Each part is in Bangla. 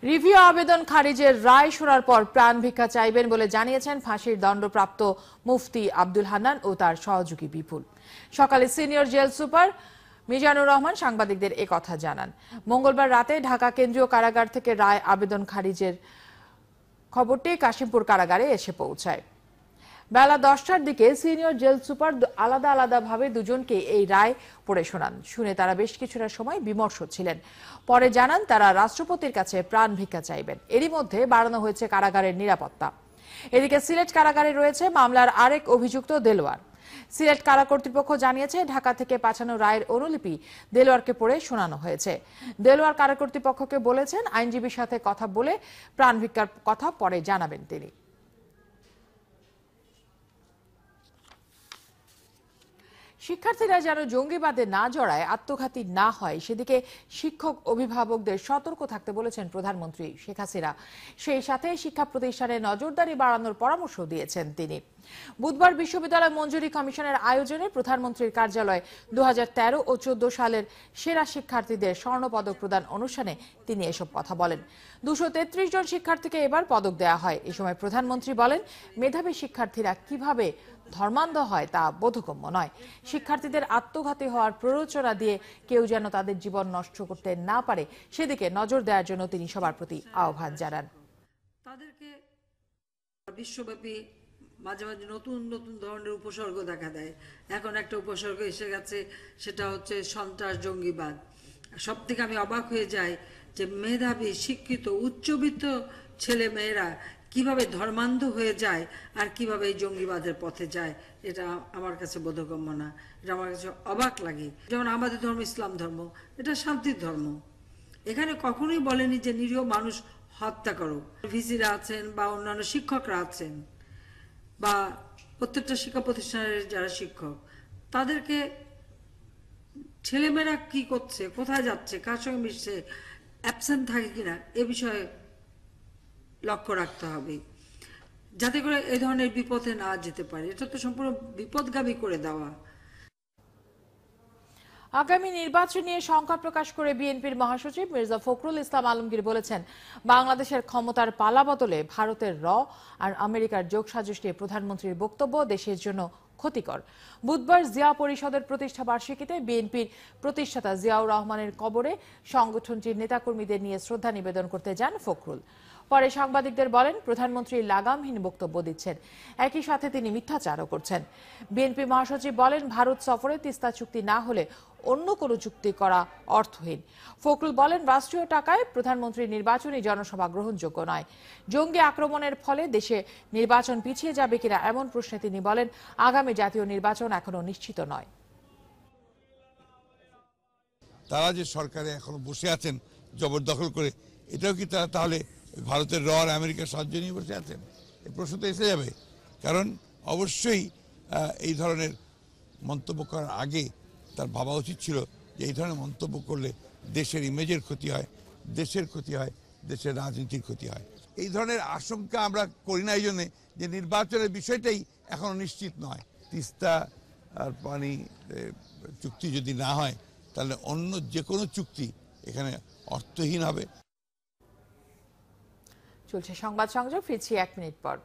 রিভিউ আবেদন খারিজের রায় শোনার পর প্রাণ ভিক্ষা চাইবেন বলে জানিয়েছেন ফাঁসির দণ্ডপ্রাপ্ত মুফতি আব্দুল হান্নান ও তার সহযোগী বিপুল। সকালে senior jail super Mizanur Rahman সাংবাদিকদের একথা জানান। মঙ্গলবার রাতে ঢাকা কেন্দ্রীয় কারাগার থেকে রায় আবেদন খারিজের খবরটি কাশিমপুর কারাগারে এসে পৌঁছায়। বেলা 10টার দিকে সিনিয়র জেল সুপার আলাদা আলাদাভাবে দুজনকে এই রায় পড়ে শোনান। শুনে তারা বেশ কিছুটা সময় বিমর্ষ ছিলেন। পরে জানান তারা রাষ্ট্রপতির কাছে প্রাণ ভিক্ষা চাইবেন। এরই মধ্যে বাড়ানো হয়েছে কারাগারের নিরাপত্তা। এদিকে সিলেট কারাগারে রয়েছে মামলার আরেক অভিযুক্ত দেলোয়ার। সিলেট কারা কর্তৃপক্ষ জানিয়েছে ঢাকা থেকে পাঠানো রায়ের অনুলিপি দেলোয়ারকে পড়ে শোনানো হয়েছে। দেলোয়ার কারা কর্তৃপক্ষকে বলেছেন আইনজীবীর সাথে কথা বলে প্রাণ ভিক্ষার কথা পরে জানাবেন তিনি। শিক্ষার্থীরা যেন জঙ্গিবাদে না জড়ায়, আত্মঘাতী না হয় সেদিকে শিক্ষক অভিভাবকদের সতর্ক থাকতে বলেছেন প্রধানমন্ত্রী শেখ হাসিনা। সেই সাথে শিক্ষা প্রতিষ্ঠানে নজরদারি বাড়ানোর পরামর্শ দিয়েছেন তিনি। বুধবার বিশ্ববিদ্যালয় মঞ্জুরি কমিশনের আয়োজনে প্রধানমন্ত্রীর কার্যালয়ে 2013 ও 2014 সালের সেরা শিক্ষার্থীদের স্বর্ণপদক প্রদান অনুষ্ঠানে তিনি এসব কথা বলেন। 233 জন শিক্ষার্থীকে এবার পদক দেয়া হয়। এ সময় প্রধানমন্ত্রী বলেন, মেধাবী শিক্ষার্থীরা কিভাবে ধর্মান্ধ হয় তা বোধগম্য নয়। শিক্ষার্থীদের আত্মঘাতী হওয়ার প্ররোচনা দিয়ে কেউ যেন তাদের জীবন নষ্ট করতে না পারে সেদিকে নজর দেওয়ার জন্য তিনি সবার প্রতি আহ্বান জানান। তাদেরকে বিশ্বব্যাপী মাঝে মাঝে নতুন নতুন ধরনের উপসর্গ দেখা দেয়। এখন একটা উপসর্গ এসে গেছে, সেটা হচ্ছে সন্ত্রাস, জঙ্গিবাদ। সব থেকে আমি অবাক হয়ে যাই যে মেধাবী, শিক্ষিত, উচ্চবিত্ত ছেলে মেয়েরা কিভাবে ধর্মান্ধ হয়ে যায় আর কিভাবে এই জঙ্গিবাদের পথে যায়। এটা আমার কাছে বোধগম্য না, এটা আমার কাছে অবাক লাগে। যেমন আমাদের ধর্ম ইসলাম ধর্ম, এটা শান্তির ধর্ম। এখানে কখনোই বলেনি যে নিরীহ মানুষ হত্যা করো। ভিসিরা আছেন বা অন্যান্য শিক্ষকরা আছেন বা প্রত্যেকটা শিক্ষা প্রতিষ্ঠানের যারা শিক্ষক, তাদেরকে ছেলেমেয়েরা কি করছে, কোথায় যাচ্ছে, কার সঙ্গে মিশছে, অ্যাবসেন্ট থাকে কিনা, এ বিষয়ে লক্ষ্য রাখতে হবে যাতে করে এই ধরনের বিপদে না যেতে পারে। এটা তো সম্পূর্ণ বিপদগামী করে দেওয়া। আগামী নির্বাচন নিয়ে শঙ্কা প্রকাশ করে বিএনপির মহাসচিব মির্জা ফখরুল ইসলাম আলমগীর বলেছেন, বাংলাদেশের ক্ষমতার পালাবদলে ভারতের আর আমেরিকার যোগসাজশ নিয়ে প্রধানমন্ত্রীর বক্তব্য দেশের জন্য ক্ষতিকর। বুধবার জিয়া পরিষদের প্রতিষ্ঠা বার্ষিকীতে বিএনপির প্রতিষ্ঠাতা জিয়াউর রহমানের কবরে সংগঠনটির নেতাকর্মীদের নিয়ে শ্রদ্ধা নিবেদন করতে যান ফখরুল। পরে সাংবাদিকদের বলেন, প্রধানমন্ত্রী লাগামহীন বক্তব্য দিচ্ছেন, একই সাথে তিনি মিথ্যাচারও করছেন। বিএনপি মহাসচিব বলেন, ভারত সফরে তিস্তা চুক্তি না হলে অন্য কোনো চুক্তি করা অর্থহীন। ফখরুল বলেন, রাষ্ট্রীয় টাকায় প্রধানমন্ত্রীর নির্বাচনী জনসভা গ্রহণযোগ্য নয়। জঙ্গি আক্রমণের ফলে দেশে নির্বাচন পিছিয়ে যাবে কিনা এমন প্রশ্নে তিনি বলেন, আগামী জাতীয় নির্বাচন এখনো নিশ্চিত নয়। তারা যে সরকারে এখনো বসে আছেন জবরদখল করে, এটাও কি তারা তাহলে ভারতের আর আমেরিকার সাহায্য নিয়ে বসে আছেন? এই প্রশ্ন তো এসে যাবে। কারণ অবশ্যই এই ধরনের মন্তব্য করার আগে তার ভাবা উচিত ছিল যে এই ধরনের মন্তব্য করলে দেশের ইমেজের ক্ষতি হয়, দেশের ক্ষতি হয়, দেশের রাজনীতির ক্ষতি হয়। এই ধরনের আশঙ্কা আমরা করি না এই জন্যে যে নির্বাচনের বিষয়টাই এখনো নিশ্চিত নয়। তিস্তা আর পানি চুক্তি যদি না হয় তাহলে অন্য যে কোনো চুক্তি এখানে অর্থহীন হবে। চলছে সংবাদ সংযোগ, ফিরছি 1 মিনিট পর।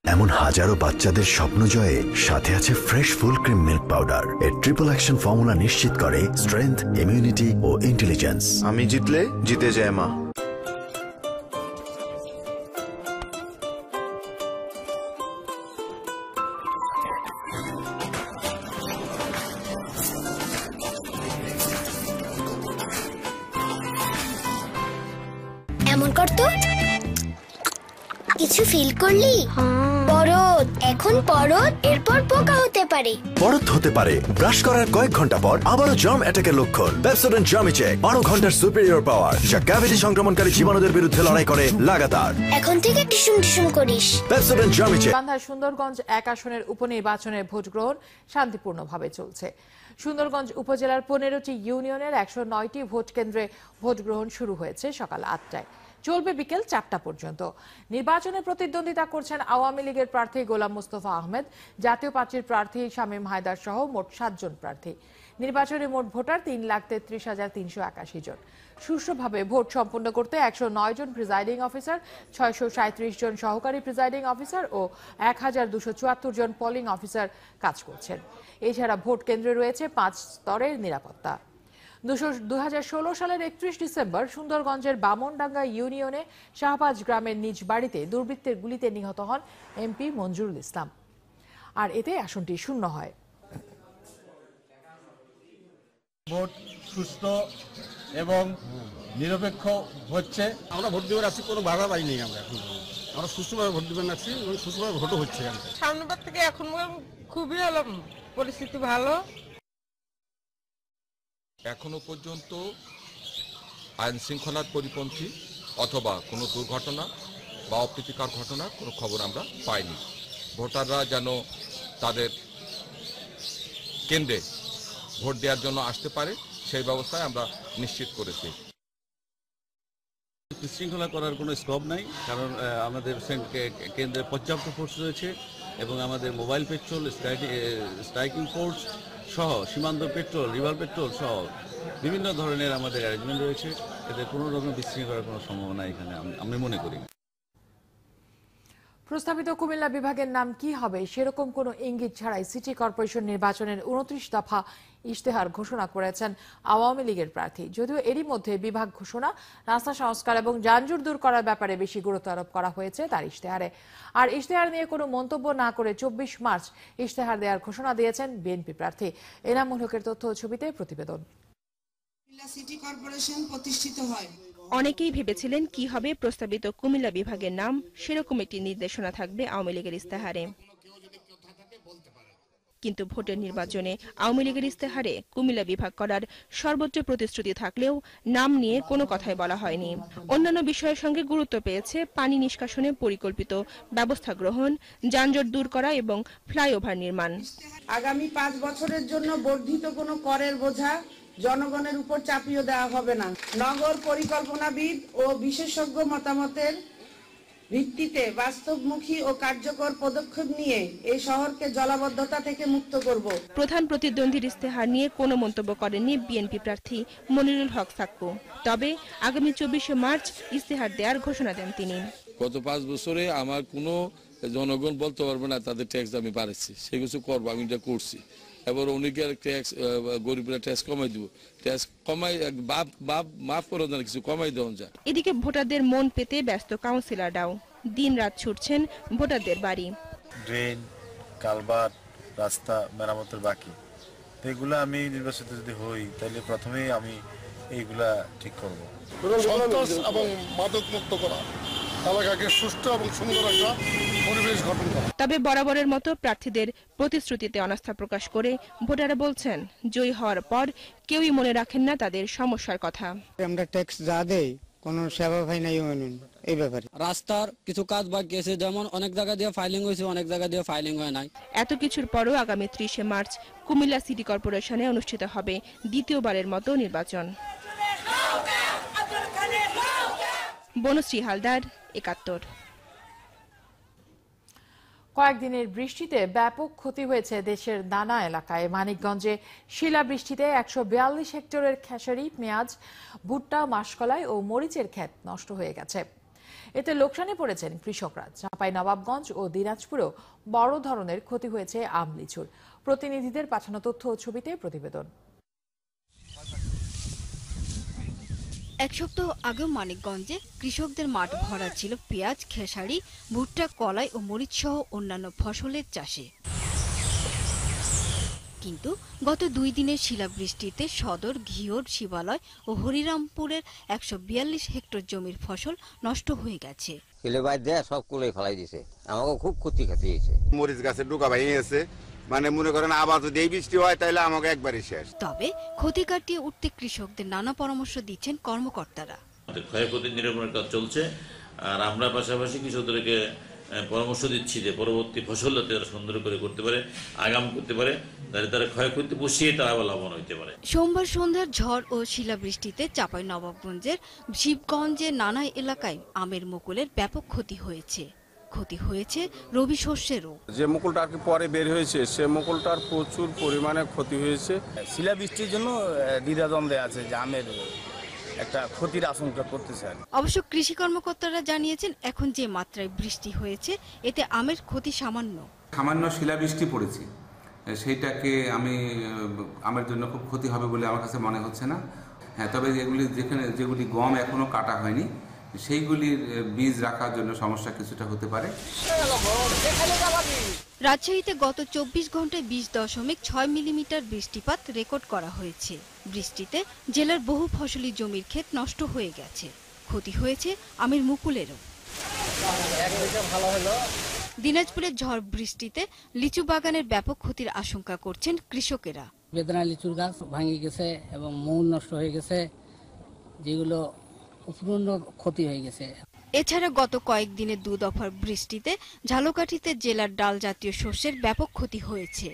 এমন হাজারো বাচ্চাদের স্বপ্ন জয়ে সাথে আছে fresh full cream milk powder. এর ট্রিপল অ্যাকশন ফর্মুলা নিশ্চিত করে স্ট্রেংথ, ইমিউনিটি ও ইন্টেলিজেন্স। আমি জিতলে জিতে যায় মা। এমন করতো কিছু ফিল করলি? পরত, এখন পরত, এরপর পোকা হতে পারে। পরত হতে পারে ব্রাশ করার কয়েক ঘন্টা পর আবারও জার্ম অ্যাটাকের লক্ষণ। পেপসোডেন্ট জার্মিচেক 12 ঘন্টার সুপিরিয়র পাওয়ার, যা ক্যাভিটি সংক্রমণকারী জীবাণুদের বিরুদ্ধে লড়াই করে লাগাতার। এখন থেকে টিসুম টিসুম করিস। পেপসোডেন্ট জার্মিচেক। সন্ধ্যায় সুন্দরগঞ্জ 1 আসনের উপনির্বাচনের ভোট গ্রহণ শান্তিপূর্ণভাবে চলছে। সুন্দরগঞ্জ উপজেলার 15টি ইউনিয়নের 109টি ভোট কেন্দ্রে ভোট গ্রহণ শুরু হয়েছে সকাল 8টায়, চলবে বিকেল 4টা পর্যন্ত। নির্বাচনে প্রতিদ্বন্দ্বিতা করছেন আওয়ামী লীগের প্রার্থী গোলাম মোস্তফা আহমেদ, জাতীয় পার্টির প্রার্থী শামীম হায়দার সহ মোট 7 জন প্রার্থী। নির্বাচনে মোট ভোটার 3,33,381 জন। সুষ্ঠুভাবে ভোট সম্পন্ন করতে 109 জন প্রিজাইডিং অফিসার, 637 জন সহকারী প্রিজাইডিং অফিসার ও 1274 জন পোলিং অফিসার কাজ করছেন। এছাড়া ভোট কেন্দ্রে রয়েছে 5 স্তরের নিরাপত্তা। 2016 সালের 31 ডিসেম্বর সুন্দরগঞ্জের বামনডাঙ্গা ইউনিয়নে শাহবাজ গ্রামের নিজ বাড়িতে দুর্বৃত্তের গুলিতে নিহত হন এমপি মঞ্জুরুল ইসলাম, আর এতে আসনটি শূন্য হয়। ভোট সুষ্ঠু এবং নিরপেক্ষ হচ্ছে। আমরা ভোট দেওয়ার আছি, কোনো বাধা পাইনি। আমরা সুষ্ঠুভাবে ভোট দেবেন আছি এবং সুষ্ঠুভাবে ভোটও হচ্ছে। সামনেবার থেকে এখন খুবই ভালো পরিস্থিতি, ভালো। এখনো পর্যন্ত আইন শৃঙ্খলার পরিপন্থী অথবা কোনো দুর্ঘটনা বা অপ্রীতিকর ঘটনার কোনো খবর আমরা পাইনি। ভোটাররা যেন তাদের কেন্দ্রে ভোট দেওয়ার জন্য আসতে পারে সেই ব্যবস্থায় আমরা নিশ্চিত করেছি। বিশৃঙ্খলা করার কোনো স্কোপ নাই, কারণ আমাদের কেন্দ্রে পর্যাপ্ত ফোর্স রয়েছে এবং আমাদের মোবাইল পেট্রোল, স্ট্রাইকিং ফোর্স সহ সীমান্ত পেট্রোল, রিভার পেট্রোল সহ বিভিন্ন ধরনের আমাদের অ্যারেঞ্জমেন্ট রয়েছে। এতে কোনো রকম বিশৃঙ্খলার কোনো সম্ভাবনা এখানে আমি মনে করি না। প্রস্তাবিত কুমিল্লা বিভাগের নাম কি হবে সেরকম কোনো ইঙ্গিত ছাড়াই সিটি কর্পোরেশন নির্বাচনের 29 দফা ইশতেহার ঘোষণা করেছেন আওয়ামী লীগের প্রার্থী। যদিও এরই মধ্যে বিভাগ ঘোষণা, রাস্তা সংস্কার এবং যানজট দূর করার ব্যাপারে বেশি গুরুত্ব আরোপ করা হয়েছে তার ইশতেহারে। আর ইশতেহার নিয়ে কোনো মন্তব্য না করে 24 মার্চ ইশতেহার দেওয়ার ঘোষণা দিয়েছেন বিএনপি প্রার্থী। এনামুল হকের তথ্য ও ছবিতে প্রতিবেদন। সিটি কর্পোরেশন প্রতিষ্ঠিত হয়। অনেকেই ভেবেছিলেন কি হবে প্রস্তাবিত কুমিল্লা বিভাগের নাম, সেরকম একটি নির্দেশনা থাকবে আওয়ামী লীগের ইশতেহারে। কিন্তু ভোটের নির্বাচনে আওয়ামী লীগের ইশতেহারে কুমিল্লা বিভাগ করার সর্বোচ্চ প্রতিশ্রুতি থাকলেও নাম নিয়ে কোনো কথাই বলা হয়নি। অন্যান্য বিষয়ের সঙ্গে গুরুত্ব পেয়েছে পানি নিষ্কাশনে পরিকল্পিত ব্যবস্থা গ্রহণ, যানজট দূর করা এবং ফ্লাইওভার নির্মাণ। আগামী 5 বছরের জন্য বর্ধিত কোনো করের বোঝা জনগণের উপর চাপিয়ে দেওয়া হবে না। নগর পরিকল্পনাবিদ ও বিশেষজ্ঞ মতামতের ভিত্তিতে বাস্তবমুখী ও কার্যকর পদক্ষেপ নিয়ে এই শহরকে জলাবদ্ধতা থেকে মুক্ত করব। প্রধান প্রতিদ্বন্দ্বীর ইশতেহার নিয়ে কোনো মন্তব্য করেননি বিএনপি প্রার্থী মনিরুল হক সাক্কু। তবে আগামী 24 মার্চ ইশতেহার দেওয়ার ঘোষণা দেন তিনি। গত 5 বছরে আমার কোনো জনগণ বলতে পারবে না তাদের ট্যাক্স আমি বাড়াচ্ছি, সে কিছু করবো, আমি এটা করছি। এবার অনেকের ট্যাক্স, গরিবরা ট্যাক্স কমাই দেবো, ট্যাক্স কমাই মাফ করে দেন, কিছু কমাই দেওয়া যায়। এদিকে ভোটারদের মন পেতে ব্যস্ত কাউন্সিলররাও দিন রাত ছুটছেন ভোটারদের বাড়ি। ড্রেন, কালভার্ট, রাস্তা মেরামতের বাকি, এগুলো আমি নির্বাচিত যদি হই তাহলে প্রথমেই আমি এইগুলা ঠিক করব। সন্ত্রাস এবং মাদক মুক্ত করা, এলাকাকে সুষ্ঠু এবং সুন্দর একটা পরিবেশ গঠন করা। তবে বরাবরের মতো প্রার্থীদের প্রতিশ্রুতিতে অনাস্থা প্রকাশ করে ভোটাররা বলছেন জয়ী হওয়ার পর কেউই মনে রাখেন না তাদের সমস্যার কথা। আমরা ট্যাক্স যা দেই কোনো সেবা পাই নাই এই ব্যাপারে। রাস্তার কিছু কাজ বাকি আছে, যেমন অনেক জায়গা দিয়ে ফাইলিং হয়েছে, অনেক জায়গা দিয়ে ফাইলিং হয় নাই। এত কিছুর পরও আগামী 30 মার্চ কুমিল্লা সিটি কর্পোরেশনে অনুষ্ঠিত হবে দ্বিতীয়বারের মতো নির্বাচন। বনশ্রী হালদার, 71। কয়েকদিনের বৃষ্টিতে ব্যাপক ক্ষতি হয়েছে দেশের নানা এলাকায়। মানিকগঞ্জে শিলাবৃষ্টিতে 142 হেক্টরের খেসারি, পেঁয়াজ, ভুট্টা, মাসকলাই ও মরিচের ক্ষেত নষ্ট হয়ে গেছে। এতে লোকসানে পড়েছেন কৃষকরা। চাঁপাইনবাবগঞ্জ ও দিনাজপুরেও বড় ধরনের ক্ষতি হয়েছে আম, লিচুর। প্রতিনিধিদের পাঠানো তথ্য ও ছবিতে প্রতিবেদন। এক সপ্তাহ আগেও মানিকগঞ্জে কৃষকদের মাঠ ভরা ছিল পেঁয়াজ, খেসারি, ভুট্টা, কলাই ও মরিচ সহ অন্যান্য ফসলের চাষে। কিন্তু গত 2 দিনের শিলাবৃষ্টিতে সদর, ঘিওর, শিবালয় ও হরিরামপুরের 142 হেক্টর জমির ফসল নষ্ট হয়ে গেছে। সব কুলে ফেলাই দিছে, আমাকে খুব ক্ষতি হয়েছে। মরিচ গাছে ডোকা ভেঙে গেছে, মানে মনে করেন আবার যদি এই বৃষ্টি হয় তাহলে আমাকে একবারই শেষ। তবে ক্ষতি কাটিয়ে উঠতে কৃষকদের নানা পরামর্শ দিচ্ছেন কর্মকর্তারা। ক্ষয়ক্ষতি নিরাময়ের কাজ চলছে, আর আমরা পাশাপাশি কৃষকদেরকে পরামর্শ দিচ্ছি যে পরবর্তী ফসল যাতে তারা সুন্দর করে করতে পারে, আগাম করতে পারে, যাতে তারা ক্ষয়ক্ষতি পুষিয়ে তারা লাভবান হইতে পারে। সোমবার সন্ধ্যার ঝড় ও শিলাবৃষ্টিতে চাঁপাইনবাবগঞ্জের শিবগঞ্জের নানা এলাকায় আমের মুকুলের ব্যাপক ক্ষতি হয়েছে। ক্ষতি হয়েছে রবি শস্যেরও। যে মুকুলটা আর কি পরে বের হয়েছে সে মুকুলটার প্রচুর পরিমাণে ক্ষতি হয়েছে। শিলাবৃষ্টির জন্য দ্বিধাদ্বন্দ্বে আছে যে আমের একটা ক্ষতির আশঙ্কা করতেছে। অবশ্য কৃষি কর্মকর্তারা জানিয়েছেন এখন যে মাত্রায় বৃষ্টি হয়েছে এতে আমের ক্ষতি সামান্য। সামান্য শিলাবৃষ্টি পড়েছে, সেইটাকে আমের জন্য খুব ক্ষতি হবে বলে আমার কাছে মনে হচ্ছে না। হ্যাঁ, তবে যেগুলি গম এখনো কাটা হয়নি সেইগুলির বীজ রাখার জন্য সমস্যা কিছুটা হতে পারে। রাজশাহীতে গত 24 ঘন্টায় 20.6 মিলিমিটার বৃষ্টিপাত রেকর্ড করা হয়েছে। বৃষ্টিতে জেলার বহু ফসলি জমির ক্ষেত নষ্ট হয়ে গেছে, ক্ষতি হয়েছে আমের মুকুলেরও। দিনাজপুরের ঝড় বৃষ্টিতে লিচু বাগানের ব্যাপক ক্ষতির আশঙ্কা করছেন কৃষকেরা। বেদনা লিচুর গাছ ভাঙে গেছে এবং মূল নষ্ট হয়ে গেছে, যেগুলো পূর্ণ ক্ষতি হয়ে গেছে। এছাড়া গত কয়েকদিনে 2 দফার বৃষ্টিতে ঝালকাঠিতে জেলার ডাল জাতীয় শস্যের ব্যাপক ক্ষতি হয়েছে।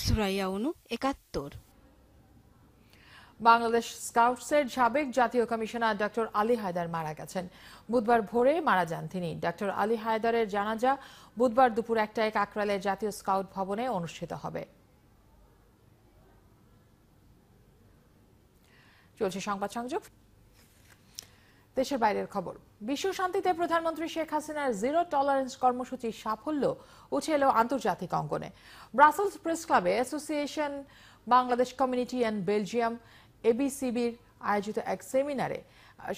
সুরাইয়া অনু, ৭১। বাংলাদেশ স্কাউটসের সাবেক জাতীয় কমিশনার ডক্টর আলী হায়দার মারা গেছেন। বুধবার ভোরে মারা যান তিনি। ডক্টর আলী হায়দারের জানাজা বুধবার দুপুর 1টায় কাকরাইলের জাতীয় স্কাউট ভবনে অনুষ্ঠিত হবে। চলছে সংবাদ সংযোগ। দেশের বাইরের খবর। বিশ্ব শান্তিতে প্রধানমন্ত্রী শেখ হাসিনার জিরো টলারেন্স কর্মসূচির সাফল্য উঠে এলো আন্তর্জাতিক অঙ্গনে। ব্রাসেলস প্রেস ক্লাবে association Bangladesh community and Belgium এবিসিবির আয়োজিত এক সেমিনারে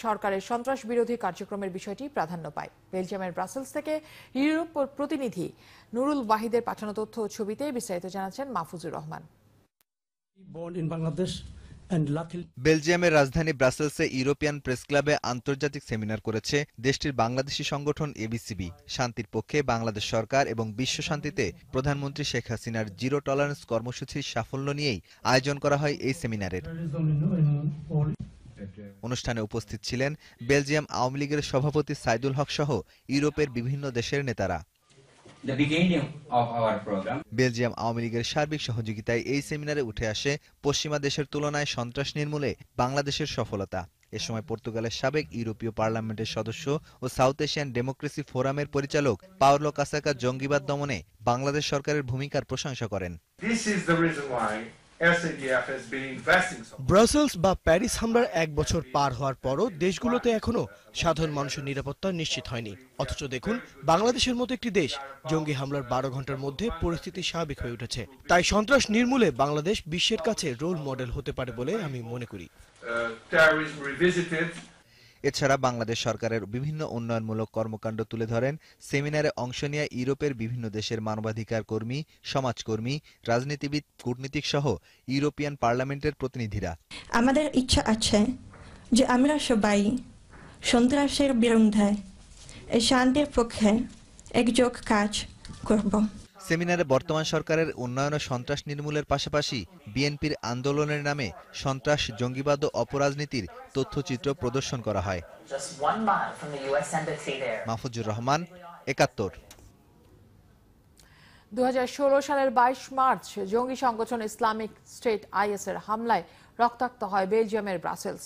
সরকারের সন্ত্রাস বিরোধী কার্যক্রমের বিষয়টি প্রাধান্য পায়। বেলজিয়ামের ব্রাসেলস থেকে ইউরোপ প্রতিনিধি নুরুল ওয়াহিদের পাঠানো তথ্য ও ছবিতে বিস্তারিত জানাচ্ছেন মাহফুজুর রহমান। বেলজিয়ামের রাজধানী ব্রাসেলসে ইউরোপিয়ান প্রেস ক্লাবে আন্তর্জাতিক সেমিনার করেছে দেশটির বাংলাদেশি সংগঠন এবিসিবি। শান্তির পক্ষে বাংলাদেশ সরকার এবং বিশ্ব শান্তিতে প্রধানমন্ত্রী শেখ হাসিনার জিরো টলারেন্স কর্মসূচির সাফল্য নিয়েই আয়োজন করা হয় এই সেমিনারের। অনুষ্ঠানে উপস্থিত ছিলেন বেলজিয়াম আওয়ামী লীগের সভাপতি সাইদুল হক সহ ইউরোপের বিভিন্ন দেশের নেতারা। বেলজিয়াম আওয়ামী লীগের সার্বিক সহযোগিতায় এই সেমিনারে উঠে আসে পশ্চিমা দেশের তুলনায় সন্ত্রাস নির্মূলে বাংলাদেশের সফলতা। এ সময় পর্তুগালের সাবেক ইউরোপীয় পার্লামেন্টের সদস্য ও সাউথ এশিয়ান ডেমোক্রেসি ফোরামের পরিচালক পাওলো কাসাকা জঙ্গিবাদ দমনে বাংলাদেশ সরকারের ভূমিকার প্রশংসা করেন। ব্রাসেলস বা প্যারিস হামলার 1 বছর পার হওয়ার পরও দেশগুলোতে এখনো সাধারণ মানুষের নিরাপত্তা নিশ্চিত হয়নি। অথচ দেখুন, বাংলাদেশের মতো একটি দেশ জঙ্গি হামলার 12 ঘন্টার মধ্যে পরিস্থিতি স্বাভাবিক হয়ে উঠেছে। তাই সন্ত্রাস নির্মূলে বাংলাদেশ বিশ্বের কাছে রোল মডেল হতে পারে বলে আমি মনে করি। এছাড়া বাংলাদেশ সরকারের বিভিন্ন উন্নয়নমূলক কর্মকাণ্ড তুলে ধরেন সেমিনারে অংশ নিয়ে ইউরোপের বিভিন্ন দেশের মানবাধিকার কর্মী, সমাজকর্মী, রাজনীতিবিদ, কূটনীতিক সহ ইউরোপিয়ান পার্লামেন্টের প্রতিনিধিরা। আমাদের ইচ্ছা আছে যে আমরা সবাই সন্ত্রাসের বিরুদ্ধে শান্তির পক্ষে একযোগ কাজ করব। সেমিনারে বর্তমান সরকারের উন্নয়ন ও সন্ত্রাস নির্মূলের পাশাপাশি বিএনপির আন্দোলনের নামে সন্ত্রাস, জঙ্গিবাদ ও অপরাজনীতির তথ্যচিত্র প্রদর্শন করা হয়। মাহফুজুর রহমান, ৭১। 2016 সালের 22 মার্চ জঙ্গি সংগঠন ইসলামিক স্টেট IS এর হামলায় রক্তাক্ত হয় বেলজিয়ামের ব্রাসেলস।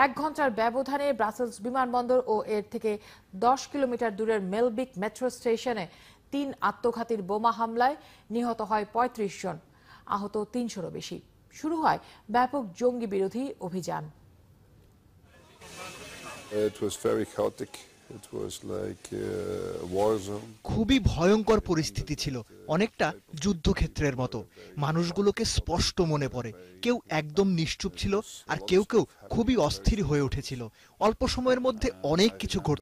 1 ঘন্টার ব্যবধানে ব্রাসেলস বিমানবন্দর ও এর থেকে 10 কিলোমিটার দূরের মেলবিক মেট্রো স্টেশনে 3 আত্মঘাতীর বোমা হামলায় নিহত হয় 35 জন, আহত 300-রও বেশি। শুরু হয় ব্যাপক জঙ্গি বিরোধী অভিযান। খুবই ভয়ঙ্কর পরিস্থিতি ছিল, অনেকটা যুদ্ধক্ষেত্রের মতো। মানুষগুলোকে স্পষ্ট মনে পড়ে, কেউ একদম নিশ্চুপ ছিল আর কেউ কেউ খুবই অস্থির হয়ে উঠেছিল। অল্প সময়ের মধ্যে অনেক কিছু ঘটে।